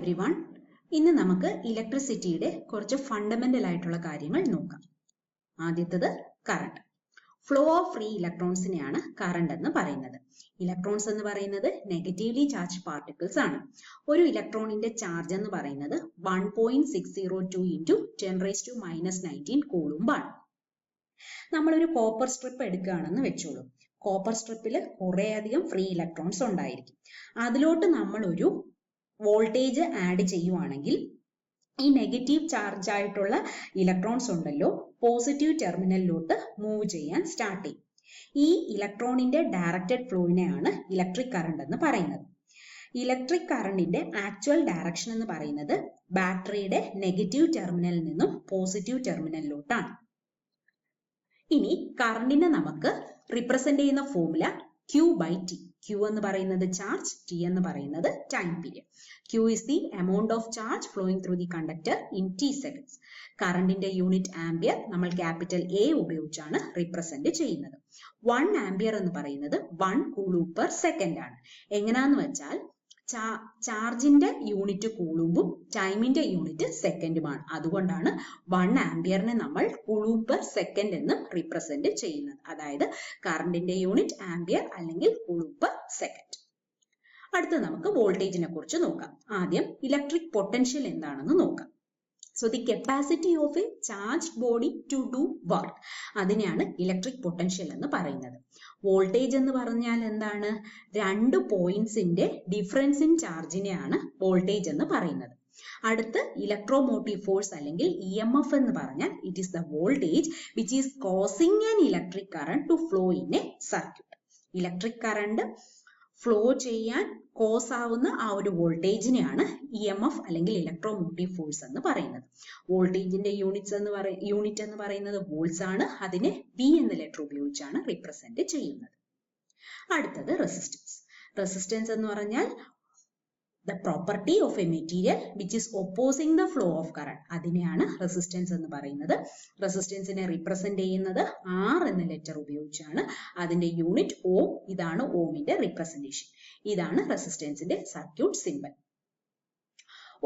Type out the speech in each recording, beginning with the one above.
Everyone. ഇന്ന് നമുക്ക് ഇലക്ട്രിസിറ്റിയുടെ കുറച്ച് ഫണ്ടമെന്റൽ ആയിട്ടുള്ള കാര്യങ്ങൾ നോക്കാം. ആദ്യത്തേത് കറണ്ട്. ഫ്ലോ ഓഫ് ഫ്രീ ഇലക്ട്രോൺസിനെയാണ് കറണ്ട് എന്ന് പറയുന്നത്. ഇലക്ട്രോൺസ് എന്ന് പറയുന്നത് നെഗറ്റീവ്ലി ചാർജ് പാർട്ടിക്കിൾസ് ആണ്. ഒരു ഇലക്ട്രോണിന്റെ ചാർജ് എന്ന് പറയുന്നത് 1.602 into 10⁻⁻19 കൂളുംബ് ആണ്. നമ്മളൊരു കോപ്പർ സ്ട്രിപ്പ് എടുക്കുകയാണെന്ന് വെച്ചോളൂ. കോപ്പർ സ്ട്രിപ്പിൽ കുറേയധികം ഫ്രീ ഇലക്ട്രോൺസ് ഉണ്ടായിരിക്കും. അതിലോട്ട് നമ്മൾ ഒരു വോൾട്ടേജ് ആഡ് ചെയ്യുവാണെങ്കിൽ ഈ നെഗറ്റീവ് ചാർജ് ആയിട്ടുള്ള ഇലക്ട്രോൺസ് ഉണ്ടല്ലോ പോസിറ്റീവ് ടെർമിനലിലോട്ട് മൂവ് ചെയ്യാൻ സ്റ്റാർട്ട് ചെയ്യും. ഈ ഇലക്ട്രോണിന്റെ ഡയറക്റ്റഡ് ഫ്ലോയിനെയാണ് ഇലക്ട്രിക് കറണ്ട് എന്ന് പറയുന്നത്. ഇലക്ട്രിക് കറണ്ടിന്റെ ആക്ച്വൽ ഡയറക്ഷൻ എന്ന് പറയുന്നത് ബാറ്ററിയുടെ നെഗറ്റീവ് ടെർമിനലിൽ നിന്നും പോസിറ്റീവ് ടെർമിനലിലോട്ടാണ്. ഇനി കറണ്ടിനെ നമുക്ക് റിപ്രസെന്റ് ചെയ്യുന്ന ഫോർമുല Q/T. Q എന്ന് പറയുന്നത് ചാർജ്, T എന്ന് പറയുന്നത് time period. Q is the amount of charge flowing through the conductor in T seconds. കറണ്ടിന്റെ യൂണിറ്റ് ആംപിയർ നമ്മൾ ക്യാപിറ്റൽ A ഉപയോഗിച്ചാണ് റിപ്രസെന്റ് ചെയ്യുന്നത്. 1 ആംപിയർ എന്ന് പറയുന്നത് 1 കൂളൂംബ് പെർ സെക്കൻഡ് ആണ്. എങ്ങനെയാന്ന് വെച്ചാൽ ചാർജിന്റെ യൂണിറ്റ് കൂളൂംബും ടൈമിന്റെ യൂണിറ്റ് സെക്കൻഡുമാണ്. അതുകൊണ്ടാണ് 1 ആംപിയറിനെ നമ്മൾ കൂളൂംബ് പെർ സെക്കൻഡ് എന്ന് റിപ്രസെന്റ് ചെയ്യുന്നത്. അതായത് കറണ്ടിന്റെ യൂണിറ്റ് ആംപിയർ അല്ലെങ്കിൽ കൂളൂംബ് പെർ സെക്കൻഡ്. അടുത്ത നമുക്ക് വോൾട്ടേജിനെ കുറിച്ച് നോക്കാം. ആദ്യം ഇലക്ട്രിക് പൊട്ടൻഷ്യൽ എന്താണെന്ന് നോക്കാം. So the capacity of a charged body to do work, അതിനെയാണ് ഇലക്ട്രിക് പൊട്ടൻഷ്യൽ എന്ന് പറയുന്നത്. വോൾട്ടേജ് എന്ന് പറഞ്ഞാൽ എന്താണ്? രണ്ട് പോയിന്റ്സിന്റെ ഡിഫറൻസ് ഇൻ ചാർജിനെയാണ് വോൾട്ടേജ് എന്ന് പറയുന്നത്. അടുത്ത് ഇലക്ട്രോമോട്ടീവ് ഫോഴ്സ് അല്ലെങ്കിൽ EMF എന്ന് പറഞ്ഞാൽ it is the voltage which is causing an electric current to flow in a circuit. Electric current flow ചെയ്യാൻ കോസ് ആവുന്ന ആ ഒരു വോൾട്ടേജിനെയാണ് EMF അല്ലെങ്കിൽ ഇലക്ട്രോമോട്ടീവ് ഫോഴ്സ് എന്ന് പറയുന്നത്. വോൾട്ടേജിന്റെ യൂണിറ്റ് എന്ന് പറയുന്നത് വോൾട്സ് ആണ്. അതിനെ V എന്ന ലെറ്റർ ഉപയോഗിച്ചാണ് റിപ്രസെന്റ് ചെയ്യുന്നത്. അടുത്തത് റെസിസ്റ്റൻസ്. റെസിസ്റ്റൻസ് എന്ന് പറഞ്ഞാൽ the property of a material which is opposing the flow of current, അതിനെയാണ് റെസിസ്റ്റൻസ് എന്ന് പറയുന്നത്. റെസിസ്റ്റൻസിനെ റിപ്രസെന്റ് ചെയ്യുന്നത് R എന്ന ലെറ്റർ ഉപയോഗിച്ചാണ്. അതിന്റെ യൂണിറ്റ് ഓം. ഇതാണ് ഓമിന്റെ റിപ്രസെന്റേഷൻ. ഇതാണ് റെസിസ്റ്റൻസിന്റെ സർക്യൂട്ട് സിമ്പൽ.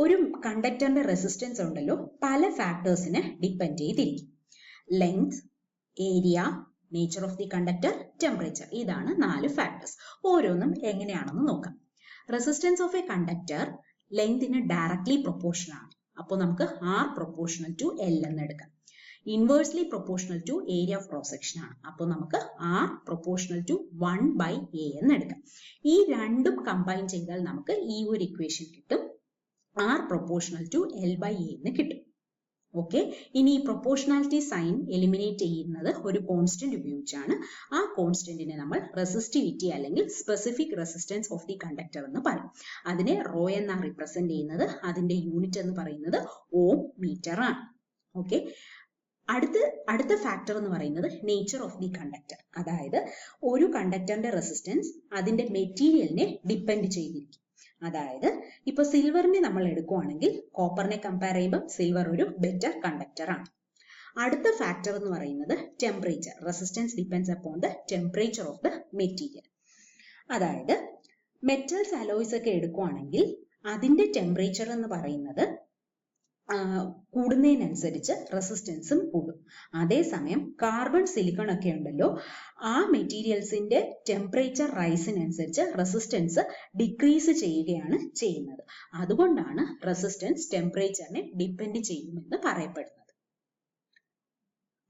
ഒരു കണ്ടക്ടറിന്റെ റെസിസ്റ്റൻസ് ഉണ്ടല്ലോ പല ഫാക്ടേഴ്സിനെ ഡിപ്പെൻഡ് ചെയ്തിരിക്കും. Length, area, nature of the conductor, temperature. ഇതാണ് 4 ഫാക്ടേഴ്സ്. ഓരോന്നും എങ്ങനെയാണെന്ന് നോക്കാം. റെസിസ്റ്റൻസ് ഓഫ് എ കണ്ടക്ടർ ലെങ്തിന് ഡയറക്ട്ലി പ്രൊപ്പോർഷണൽ ആണ്. അപ്പോൾ നമുക്ക് R പ്രൊപ്പോർഷണൽ ടു L എന്ന് എടുക്കാം. Inversely proportional to area of cross section ആണ്. അപ്പോൾ നമുക്ക് R പ്രൊപ്പോർഷണൽ ടു 1/A എന്ന് എടുക്കാം. ഈ രണ്ടും കമ്പൈൻ ചെയ്താൽ നമുക്ക് ഈ ഒരു ഇക്വേഷൻ കിട്ടും. R പ്രൊപ്പോർഷണൽ ടു L/A എന്ന് കിട്ടും. ഓക്കെ. ഇനി ഈ പ്രൊപ്പോർഷണാലിറ്റി സൈൻ എലിമിനേറ്റ് ചെയ്യുന്നത് ഒരു കോൺസ്റ്റന്റ് ഉപയോഗിച്ചാണ്. ആ കോൺസ്റ്റന്റിനെ നമ്മൾ റെസിസ്റ്റിവിറ്റി അല്ലെങ്കിൽ specific resistance of the conductor എന്ന് പറയും. അതിനെ റോ എന്നാണ് റിപ്രസെന്റ് ചെയ്യുന്നത്. അതിന്റെ യൂണിറ്റ് എന്ന് പറയുന്നത് ഓം മീറ്റർ ആണ്. ഓക്കെ. അടുത്ത ഫാക്ടർ എന്ന് പറയുന്നത് നേച്ചർ ഓഫ് ദി കണ്ടക്ടർ. അതായത് ഒരു കണ്ടക്ടറിന്റെ റെസിസ്റ്റൻസ് അതിന്റെ മെറ്റീരിയലിനെ ഡിപ്പെൻഡ് ചെയ്തിരിക്കും. അതായത് ഇപ്പൊ സിൽവറിനെ നമ്മൾ എടുക്കുവാണെങ്കിൽ കോപ്പറിനെ കമ്പയർ ചെയ്യുമ്പോൾ സിൽവർ ഒരു ബെറ്റർ കണ്ടക്ടർ ആണ്. അടുത്ത ഫാക്ടർ എന്ന് പറയുന്നത് temperature. Resistance depends upon the temperature of the material. അതായത് മെറ്റൽസ് അലോയ്സ് ഒക്കെ എടുക്കുവാണെങ്കിൽ അതിന്റെ ടെമ്പറേച്ചർ എന്ന് പറയുന്നത് കൂടുന്നതിനനുസരിച്ച് റെസിസ്റ്റൻസും കൂടും. അതേസമയം കാർബൺ, സിലിക്കൺ ഒക്കെ ഉണ്ടല്ലോ ആ മെറ്റീരിയൽസിന്റെ ടെമ്പറേച്ചർ റൈസിനനുസരിച്ച് റെസിസ്റ്റൻസ് ഡിക്രീസ് ചെയ്യുകയാണ് ചെയ്യുന്നത്. അതുകൊണ്ടാണ് റെസിസ്റ്റൻസ് ടെമ്പറേച്ചറിനെ ഡിപ്പെൻഡ് ചെയ്യുമെന്ന് പറയപ്പെടുന്നത്.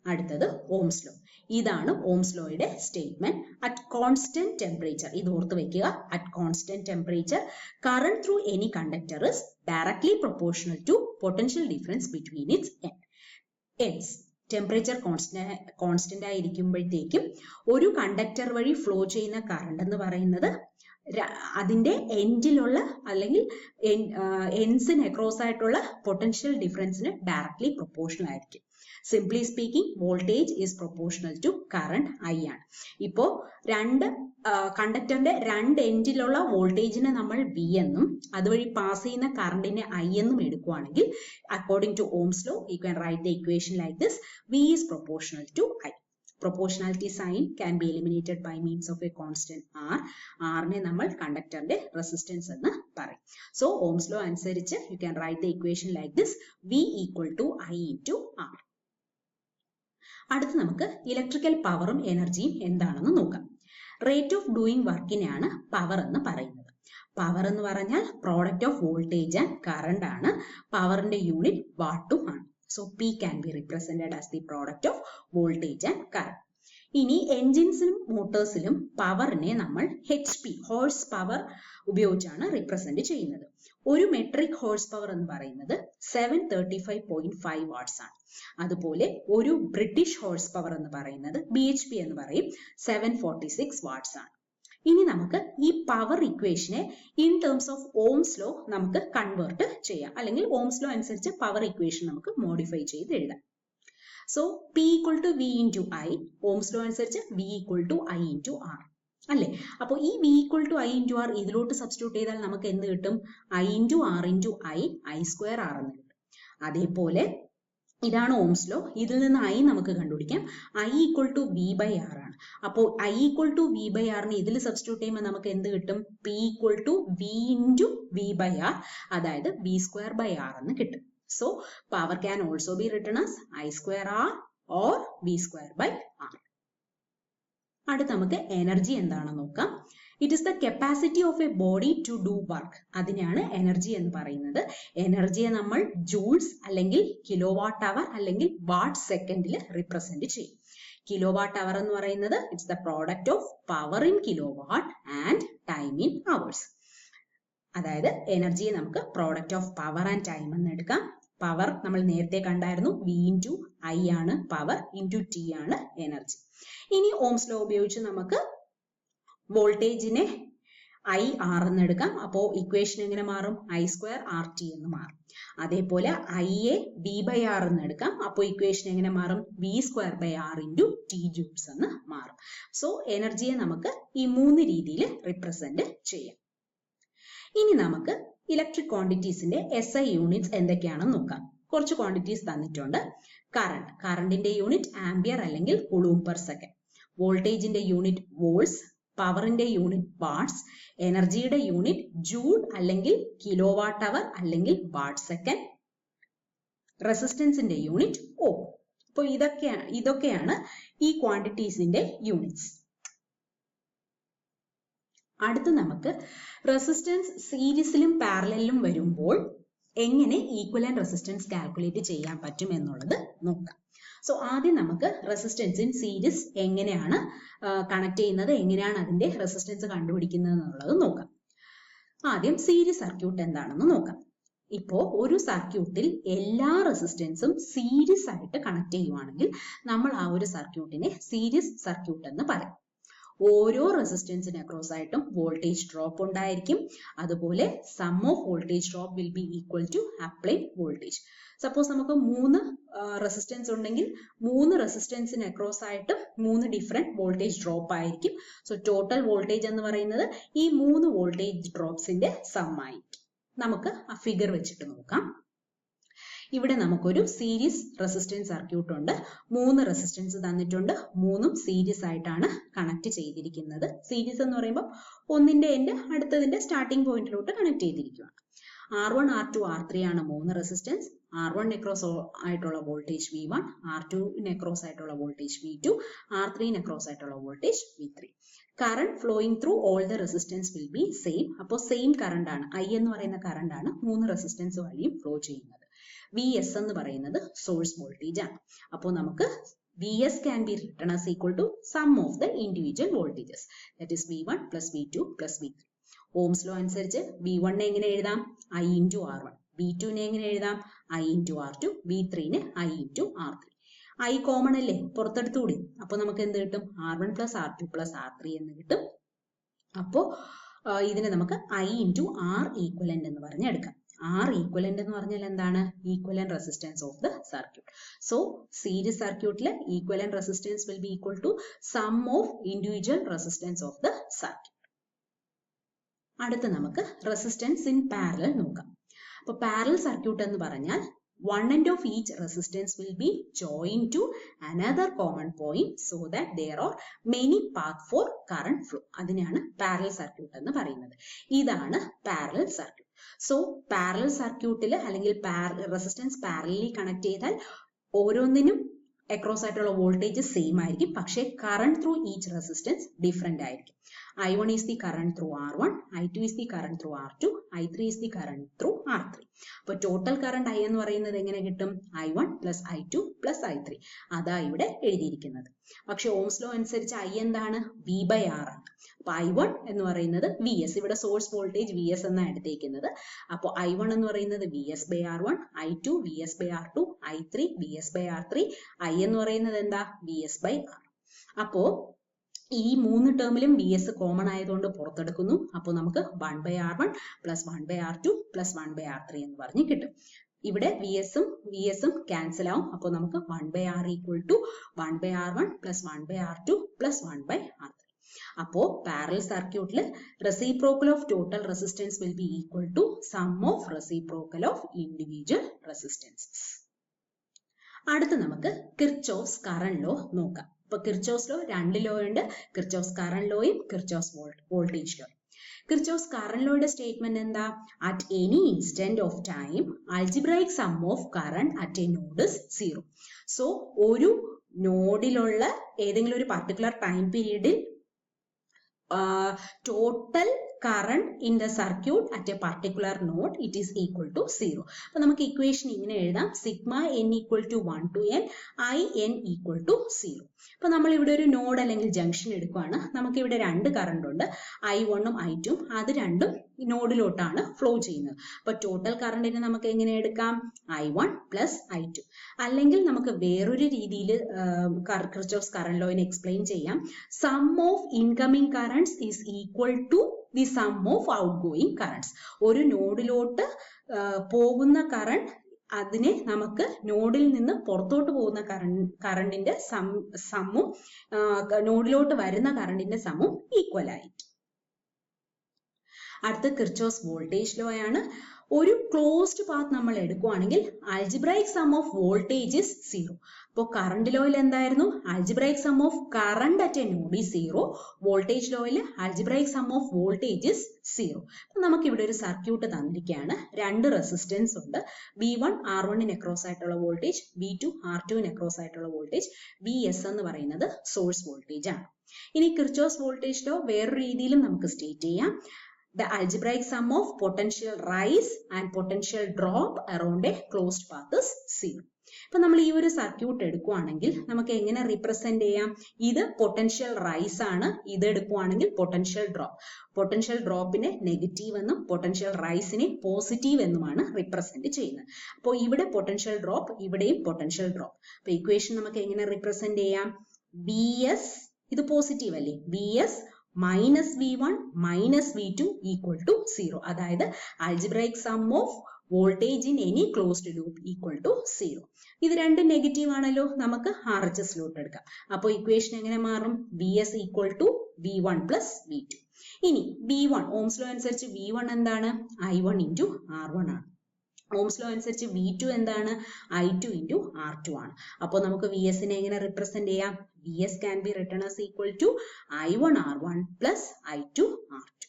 അടുത്തത് ഓംസ് ലോ. ഇതാണ് ഓംസ് ലോയുടെ സ്റ്റേറ്റ്മെന്റ്. അറ്റ് കോൺസ്റ്റന്റ് ടെമ്പറേച്ചർ, ഇത് ഓർത്ത് വെക്കുക, at constant temperature current through any conductor is directly proportional to potential difference between its ends. Temperature constant ആയിരിക്കുമ്പോഴത്തേക്കും ഒരു കണ്ടക്ടർ വഴി ഫ്ലോ ചെയ്യുന്ന കറണ്ട് എന്ന് പറയുന്നത് അതിന്റെ എൻഡിലുള്ള അല്ലെങ്കിൽ എൻഡ്സിന് അക്രോസ് ആയിട്ടുള്ള പൊട്ടൻഷ്യൽ ഡിഫറൻസിന് ഡയറക്ട്ലി പ്രൊപ്പോർഷണൽ ആയിരിക്കും. Simply speaking voltage is proportional to current I ആണ്. ഇപ്പോ കണ്ടക്ടറിന്റെ രണ്ട് എൻഡിലുള്ള വോൾട്ടേജിനെ നമ്മൾ V എന്നും അതുവഴി പാസ് ചെയ്യുന്ന കറണ്ടിനെ I എന്നും എടുക്കുവാണെങ്കിൽ according to Ohm's law you can write the equation like this: V is proportional to I. Proportionality sign can be eliminated by means of a constant R. ആറിനെ നമ്മൾ കണ്ടക്ടറിന്റെ റെസിസ്റ്റൻസ് എന്ന് പറയും. സോ ഓംസ് ലോ അനുസരിച്ച് you can write the equation like this, V equal to I into R. അടുത്ത് നമുക്ക് electrical പവറും എനർജിയും എന്താണെന്ന് നോക്കാം. റേറ്റ് ഓഫ് ഡൂയിങ് വർക്കിനെയാണ് പവർ എന്ന് പറയുന്നത്. പവർ എന്ന് പറഞ്ഞാൽ product of voltage and current ആണ്. പവറിന്റെ യൂണിറ്റ് വാട്ടും ആണ്. So P can be represented as the product of voltage and current. ഇനി എൻജിൻസിലും മോട്ടോഴ്സിലും പവറിനെ നമ്മൾ HP ഹോഴ്സ് പവർ ഉപയോഗിച്ചാണ് റിപ്രസെന്റ് ചെയ്യുന്നത്. ഒരു മെട്രിക് ഹോഴ്സ് പവർ എന്ന് പറയുന്നത് 735.5 വാട്ട്സ് ആണ്. അതുപോലെ ഒരു ബ്രിട്ടീഷ് ഹോഴ്സ് പവർ എന്ന് പറയുന്നത് BHP എന്ന് പറയും 746 വാട്ട്സ് ആണ്. ഇനി നമുക്ക് ഈ പവർ ഇക്വേഷനെ in terms of Ohm's law നമുക്ക് കൺവേർട്ട് ചെയ്യാം, അല്ലെങ്കിൽ ഓംസ് ലോ അനുസരിച്ച് പവർ ഇക്വേഷൻ നമുക്ക് മോഡിഫൈ ചെയ്ത് എഴുതാം. So P equal to V into I, ഓംസ് ലോ അനുസരിച്ച് V equal to I into R അല്ലേ. അപ്പോൾ ഈ V equal to I into R ഇതിലോട്ട് സബ്സ്റ്റിറ്റ്യൂട്ട് ചെയ്താൽ നമുക്ക് എന്ത് കിട്ടും? I into R into I square R എന്ന് കിട്ടും. അതേപോലെ ഇതാണ് ഓംസ് ലോ. ഇതിൽ നിന്ന് I നമുക്ക് കണ്ടുപിടിക്കാം. I equal to V by R ആണ്. അപ്പോൾ I equal to V by R നെ ഇതിൽ സബ്സ്റ്റിറ്റ്യൂട്ട് ചെയ്യുമ്പോൾ നമുക്ക് എന്ത് കിട്ടും? P equal to V into V by R, അതായത് V square by R എന്ന് കിട്ടും. So power can also be written as I square R or V square by R. അടുത്ത നമുക്ക് എനർജി എന്താണെന്ന് നോക്കാം. It is the capacity of a body to do work. അതിനെയാണ് energy എന്ന് പറയുന്നത്. എനർജിയെ നമ്മൾ ജൂൾസ് അല്ലെങ്കിൽ കിലോവാട്ട് അവർ അല്ലെങ്കിൽ വാട്ട് സെക്കൻഡിൽ റിപ്രസെന്റ് ചെയ്യും. കിലോവാട്ട് അവർ എന്ന് പറയുന്നത് it's the product of power in kilowatt and time in hours. അതായത് എനർജിയെ നമുക്ക് product of power and time എന്ന് എടുക്കാം. പവർ നമ്മൾ നേരത്തെ കണ്ടായിരുന്നു, V into I ആണ് പവർ, into T ആണ് എനർജി. ഇനി ഓംസ് ലോ ഉപയോഗിച്ച് നമുക്ക് വോൾട്ടേജിനെ IR എന്ന് എടുക്കാം. അപ്പോൾ ഇക്വേഷൻ എങ്ങനെ മാറും? I square RT എന്ന് മാറും. അതേപോലെ I യെ V by R എന്ന് എടുക്കാം. അപ്പോൾ ഇക്വേഷൻ എങ്ങനെ മാറും? V square by R into T joules എന്ന് മാറും. സോ എനർജിയെ നമുക്ക് ഈ മൂന്ന് രീതിയിൽ റിപ്രസെന്റ് ചെയ്യാം. ഇനി നമുക്ക് ഇലക്ട്രിക് ക്വാണ്ടിറ്റീസിന്റെ SI യൂണിറ്റ്സ് എന്തൊക്കെയാണെന്ന് നോക്കാം. കുറച്ച് ക്വാണ്ടിറ്റീസ് തന്നിട്ടുണ്ട്. കറണ്ടിന്റെ യൂണിറ്റ് ആംപിയർ അല്ലെങ്കിൽ കുളൂം പെർ സെക്കൻഡ്, വോൾട്ടേജിന്റെ യൂണിറ്റ് വോൾട്സ്, പവറിന്റെ യൂണിറ്റ് വാട്ട്സ്, എനർജിയുടെ യൂണിറ്റ് ജൂൾ അല്ലെങ്കിൽ കിലോവാട്ട് അവർ അല്ലെങ്കിൽ വാട്ട് സെക്കൻഡ്, റെസിസ്റ്റൻസിന്റെ യൂണിറ്റ് ഓം. അപ്പോൾ ഇതൊക്കെയാണ് ഈ ക്വാണ്ടിറ്റീസിന്റെ യൂണിറ്റ്സ്. അടുത്ത് നമുക്ക് റെസിസ്റ്റൻസ് സീരീസിലും പാരലലിലും വരുമ്പോൾ എങ്ങനെ ഈക്വലന്റ് റെസിസ്റ്റൻസ് കാൽക്കുലേറ്റ് ചെയ്യാൻ പറ്റും എന്നുള്ളത് നോക്കാം. സോ ആദ്യം നമുക്ക് റെസിസ്റ്റൻസ് ഇൻ സീരീസ് എങ്ങനെയാണ് കണക്ട് ചെയ്യുന്നത്, എങ്ങനെയാണ് അതിന്റെ റെസിസ്റ്റൻസ് കണ്ടുപിടിക്കുന്നത് എന്നുള്ളത് നോക്കാം. ആദ്യം സീരീസ് സർക്യൂട്ട് എന്താണെന്ന് നോക്കാം. ഇപ്പോ ഒരു സർക്യൂട്ടിൽ എല്ലാ റെസിസ്റ്റൻസും സീരീസ് ആയിട്ട് കണക്ട് ചെയ്യുവാണെങ്കിൽ നമ്മൾ ആ ഒരു സർക്യൂട്ടിനെ സീരീസ് സർക്യൂട്ട് എന്ന് പറയും. ഓരോ റെസിസ്റ്റൻസിന് അക്രോസ് ആയിട്ടും വോൾട്ടേജ് ഡ്രോപ്പ് ഉണ്ടായിരിക്കും. അതുപോലെ sum of voltage drop will be equal to applied voltage. Suppose നമുക്ക് 3 റെസിസ്റ്റൻസ് ഉണ്ടെങ്കിൽ 3 റെസിസ്റ്റൻസിന് അക്രോസ് ആയിട്ട് 3 ഡിഫറെന്റ് വോൾട്ടേജ് ഡ്രോപ്പ് ആയിരിക്കും. സോ ടോട്ടൽ വോൾട്ടേജ് എന്ന് പറയുന്നത് ഈ 3 വോൾട്ടേജ് ഡ്രോപ്സിന്റെ സം ആയിരിക്കും. നമുക്ക് ആ ഫിഗർ വെച്ചിട്ട് നോക്കാം. ഇവിടെ നമുക്കൊരു സീരീസ് റെസിസ്റ്റൻസ് സർക്യൂട്ട് ഉണ്ട്. 3 റെസിസ്റ്റൻസ് തന്നിട്ടുണ്ട്. 3ഉം സീരീസ് ആയിട്ടാണ് കണക്ട് ചെയ്തിരിക്കുന്നത്. സീരീസ് എന്ന് പറയുമ്പോൾ ഒന്നിന്റെ എൻഡ് അടുത്തതിന്റെ സ്റ്റാർട്ടിംഗ് പോയിന്റിലോട്ട് കണക്ട് ചെയ്തിരിക്കുകയാണ്. R1, R2, R3 ആണ് 3 റെസിസ്റ്റൻസ്. R1 നെക്രോസ് ആയിട്ടുള്ള വോൾട്ടേജ് V1, R2 നെക്രോസ് ആയിട്ടുള്ള വോൾട്ടേജ് V2, R3 നെക്രോസ് ആയിട്ടുള്ള voltage V3. Current flowing through all the resistance will B same. അപ്പോൾ സെയിം കറന്റ് ആണ്, I എന്ന് പറയുന്ന കറന്റ് ആണ് 3 റെസിസ്റ്റൻസ് വഴിയും ഫ്ലോ ചെയ്യുന്നത്. Vs എന്ന് പറയുന്നത് സോഴ്സ് വോൾട്ടേജ് ആണ്. അപ്പോൾ നമുക്ക് Vs can be written as equal to sum of the individual voltages, that is V1 plus V2 plus V3. Ohm's law അനുസരിച്ച് V1 നെ എങ്ങനെ എഴുതാം? I into R1. V2 നെ എങ്ങനെ എഴുതാം? I into R2. V3 നെ I into R3. I common അല്ലേ, പുറത്തെടുത്തുകൂടി. അപ്പൊ നമുക്ക് എന്ത് കിട്ടും? R1 plus R2 plus R3 എന്ന് കിട്ടും. അപ്പോ ഇതിനെ നമുക്ക് I into R equivalent എന്ന് പറഞ്ഞെടുക്കാം. R equivalent എന്ന് പറഞ്ഞാൽ എന്താണ്? Equivalent resistance of the circuit. So series circuit le equivalent resistance will be equal to sum of individual resistance of the circuit. അടുത്ത നമുക്ക് resistance in parallel നോക്കാം. അപ്പോൾ parallel circuit എന്ന് പറഞ്ഞാൽ one end of each resistance will be joined to another common point so that there are many paths for current flow. അതിനെയാണ് parallel circuit എന്ന് പറയുന്നത്. ഇതാണ് parallel circuit. So parallel circuitൽ അല്ലെങ്കിൽ resistance parallelly connect ചെയ്താൽ ഓരോന്നിനും across ആയിട്ടുള്ള voltage same ആയിരിക്കും, പക്ഷേ current through each resistance different ആയിരിക്കും. I1 is the current through R1, I2 is the current through R2, I3 is the current through R3. അപ്പോൾ total current I എന്ന് പറയുന്നത് എങ്ങനെ കിട്ടും? I1 plus I2 plus I3. അതാ ഇവിടെ എഴുതിയിരിക്കുന്നത്. പക്ഷെ ഓംസ് ലോ അനുസരിച്ച് I എന്താണ്? V by R ആണ്. അപ്പൊ I1 എന്ന് പറയുന്നത് VS, ഇവിടെ സോഴ്സ് വോൾട്ടേജ് VS എന്നാണ് എടുത്തേക്കുന്നത്. അപ്പോൾ I1 എന്ന് പറയുന്നത് VS by R1, I2 VS by R2, I3 VS by R3, I എന്ന് പറയുന്നത് എന്താ? VS by R. അപ്പോ ഈ മൂന്ന് ടേമിലും VS കോമൺ ആയതുകൊണ്ട് പുറത്തെടുക്കുന്നു. അപ്പോൾ നമുക്ക് 1 by R1 plus 1 by R2 plus 1 by R3 എന്ന് പറഞ്ഞ് കിട്ടും. ഇവിടെ VSഉം ക്യാൻസൽ ആവും. അപ്പോൾ നമുക്ക് 1 by R equal to 1 by R1 plus 1 by R2 plus 1 by R3. അപ്പോൾ പാരലൽ സർക്യൂട്ടിൽ reciprocal of total resistance will be equal to sum of reciprocal of individual resistances. അടുത്ത് നമുക്ക് കിർച്ചോഫ്സ് കറന്റ് ലോ നോക്കാം. ഇപ്പൊ Kirchhoff's law രണ്ട് law ഉണ്ട്, Kirchhoff's current ലോയും Kirchhoff's voltage law. Kirchhoff's current ലോയുടെ സ്റ്റേറ്റ്മെന്റ് എന്താ? At any instant of time algebraic sum of current at a node is 0. So ഒരു നോഡിലുള്ള ഏതെങ്കിലും ഒരു പർട്ടിക്കുലർ ടൈം പീരീഡിൽ total current in the circuit at a particular node, it is equal to 0. അപ്പോൾ നമുക്ക് equation ഇങ്ങനെ എഴുതാം, sigma n equal to 1 to n, I n equal to 0. അപ്പോൾ നമ്മൾ ഇവിടെ ഒരു നോഡ് അല്ലെങ്കിൽ ജംഗ്ഷൻ എടുക്കുകയാണ്. നമുക്ക് ഇവിടെ രണ്ട് കറണ്ട് ഉണ്ട്, I1ഉം I2ഉം. അത് രണ്ടും നോഡിലോട്ടാണ് ഫ്ലോ ചെയ്യുന്നത്. അപ്പോൾ ടോട്ടൽ കറണ്ടിനെ നമുക്ക് എങ്ങനെ എടുക്കാം? I1 plus I2. അല്ലെങ്കിൽ നമുക്ക് വേറൊരു രീതിയിൽ കിർച്ചോഫ്സ് കറന്റ് ലോയിനെ എക്സ്പ്ലെയിൻ ചെയ്യാം. Sum of incoming currents is equal to the sum of outgoing currents. ഒരു നോഡിലോട്ട് പോകുന്ന കറണ്ട്, അതിനെ നമുക്ക് നോഡിൽ നിന്ന് പുറത്തോട്ട് പോകുന്ന കറണ്ടിന്റെ സമ്മും നോഡിലോട്ട് വരുന്ന കറണ്ടിന്റെ സമ്മും ഈക്വൽ ആയിരിക്കും. അടുത്ത കിർച്ചോഫ്സ് വോൾട്ടേജ് ലോ ആണ്. ഒരു ക്ലോസ്ഡ് പാത്ത് നമ്മൾ എടുക്കുകയാണെങ്കിൽ algebraic sum of voltage is 0. അപ്പോൾ കറണ്ട് ലോയിൽ എന്തായിരുന്നു? Algebraic sum of current at a node is 0. Voltage ലോയിൽ algebraic sum of voltage is 0. അപ്പോൾ നമുക്ക് ഇവിടെ ഒരു സർക്യൂട്ട് തന്നിരിക്കുകയാണ്. രണ്ട് റെസിസ്റ്റൻസ് ഉണ്ട്. V1 R1ന് അക്രോസ് ആയിട്ടുള്ള വോൾട്ടേജ്, V2 R2ന് അക്രോസ് ആയിട്ടുള്ള വോൾട്ടേജ്, VS എന്ന് പറയുന്നത് സോഴ്സ് വോൾട്ടേജ് ആണ്. ഇനി കിർച്ചോഫ്സ് വോൾട്ടേജ് ലോ വേറൊരു രീതിയിലും നമുക്ക് സ്റ്റേറ്റ് ചെയ്യാം. The algebraic sum of potential rise and potential drop around a closed path is 0. ഇപ്പൊ നമ്മൾ ഈ ഒരു സർക്യൂട്ട് എടുക്കുകയാണെങ്കിൽ നമുക്ക് എങ്ങനെ റിപ്രസെന്റ് ചെയ്യാം? ഇത് പൊട്ടൻഷ്യൽ റൈസ് ആണ്, ഇത് എടുക്കുകയാണെങ്കിൽ പൊട്ടൻഷ്യൽ ഡ്രോപ്പ്. പൊട്ടൻഷ്യൽ ഡ്രോപ്പിനെ നെഗറ്റീവ് എന്നും പൊട്ടൻഷ്യൽ റൈസിനെ പോസിറ്റീവ് എന്നുമാണ് റിപ്രസെന്റ് ചെയ്യുന്നത്. അപ്പോൾ ഇവിടെ പൊട്ടൻഷ്യൽ ഡ്രോപ്പ്, ഇവിടെയും പൊട്ടൻഷ്യൽ ഡ്രോപ്പ്. അപ്പൊ ഇക്വേഷൻ നമുക്ക് എങ്ങനെ റിപ്രസെന്റ് ചെയ്യാം? VS, ഇത് പോസിറ്റീവ് അല്ലേ, VS minus V1 minus V2 equal to 0. അതായത് algebraic sum of voltage in any closed loop equal to 0. ഇത് രണ്ടും നെഗറ്റീവ് ആണല്ലോ, നമുക്ക് RHS ലോട്ട് എടുക്കാം. അപ്പോൾ ഇക്വേഷൻ എങ്ങനെ മാറും? VS equal to V1 plus V2. ഇനി V1 ഓംസ് ലോ അനുസരിച്ച് V1 എന്താണ്? I1 into R1 ആണ്. ഓംസ് ലോ അനുസരിച്ച് V2 എന്താണ്? I2 into R2 ആണ്. അപ്പോൾ നമുക്ക് VS നെ എങ്ങനെ റിപ്രസെന്റ് ചെയ്യാം? VS can be written as equal to I1 R1 plus I2 R2.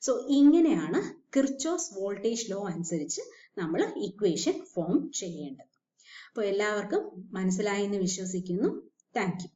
So ഇങ്ങനെയാണ് കിർച്ചോഫ്സ് വോൾട്ടേജ് ലോ അനുസരിച്ച് നമ്മൾ ഇക്വേഷൻ ഫോം ചെയ്യേണ്ടത്. അപ്പോൾ എല്ലാവർക്കും മനസ്സിലായി എന്ന് വിശ്വസിക്കുന്നു. Thank you.